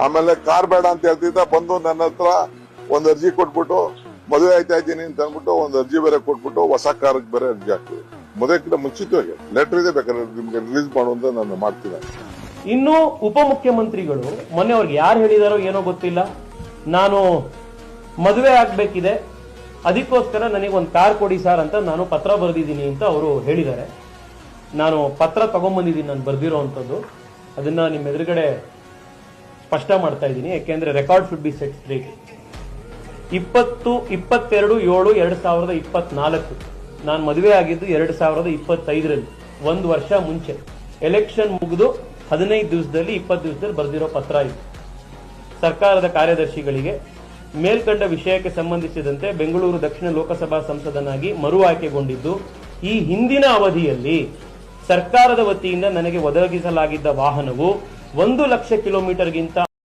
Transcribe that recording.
ಆಮೇಲೆ ಕಾರ್ ಬೇಡ ಅಂತ ಹೇಳ್ತಿದ್ದ, ಬಂದು ನನ್ನ ಹತ್ರ ಒಂದ್ ಅರ್ಜಿ ಕೊಟ್ಬಿಟ್ಟು ಮದುವೆ ಆಯ್ತಾ ಇದ್ದೀನಿ ಅಂತ ಅಂದ್ಬಿಟ್ಟು ಒಂದ್ ಅರ್ಜಿ ಬೇರೆ ಕೊಟ್ಬಿಟ್ಟು ಹೊಸ ಕಾರ್ಗೆ ಬೇರೆ ಅರ್ಜಿ ಹಾಕ್ತೀವಿ. ಮದುವೆ ಮುಂಚಿತವಾಗಿ ಲೆಟರ್ ಇದೆ, ಬೇಕಾದ್ರೆ ನಿಮ್ಗೆ ರಿಲೀಸ್ ಮಾಡುವಂತ ನಾನು ಮಾಡ್ತೀನಿ. ಇನ್ನು ಉಪಮುಖ್ಯಮಂತ್ರಿಗಳು ಮೊನ್ನೆ ಅವ್ರಿಗೆ ಯಾರು ಹೇಳಿದಾರೋ ಏನೋ ಗೊತ್ತಿಲ್ಲ, ನಾನು ಮದುವೆ ಆಗ್ಬೇಕಿದೆ ಅದಕ್ಕೋಸ್ಕರ ನನಗೆ ಒಂದು ಕಾರ್ ಕೊಡಿ ಸರ್ ಅಂತ ನಾನು ಪತ್ರ ಬರೆದಿದ್ದೀನಿ ಅಂತ ಅವರು ಹೇಳಿದ್ದಾರೆ. ನಾನು ಪತ್ರ ತಗೊಂಡ್ಬಂದಿದ್ದೀನಿ, ನಾನು ಬರ್ದಿರೋ ಅಂಥದ್ದು. ಅದನ್ನ ನಿಮ್ಮ ಎದುರುಗಡೆ ಸ್ಪಷ್ಟ ಮಾಡ್ತಾ ಇದ್ದೀನಿ, ಯಾಕೆಂದ್ರೆ record should be set straight. 22/7/2024 ನಾನು ಮದುವೆ ಆಗಿದ್ದು 2025ರಲ್ಲಿ, ಒಂದು ವರ್ಷ ಮುಂಚೆ. ಎಲೆಕ್ಷನ್ ಮುಗಿದು 15 ದಿವಸದಲ್ಲಿ 20 ದಿವಸದಲ್ಲಿ ಬರೆದಿರೋ ಪತ್ರ ಇದು. ಸರ್ಕಾರದ ಕಾರ್ಯದರ್ಶಿಗಳಿಗೆ ಮೇಲ್ಕಂಡ ವಿಷಯಕ್ಕೆ ಸಂಬಂಧಿಸಿದಂತೆ ಬೆಂಗಳೂರು ದಕ್ಷಿಣ ಲೋಕಸಭಾ ಸಂಸದನಾಗಿ ಮರು ಆಯ್ಕೆಗೊಂಡಿದ್ದು, ಈ ಹಿಂದಿನ ಅವಧಿಯಲ್ಲಿ ಸರ್ಕಾರದ ವತಿಯಿಂದ ನನಗೆ ಒದಗಿಸಲಾಗಿದ್ದ ವಾಹನವು 1 ಲಕ್ಷ ಕಿಲೋಮೀಟರ್ಗಿಂತ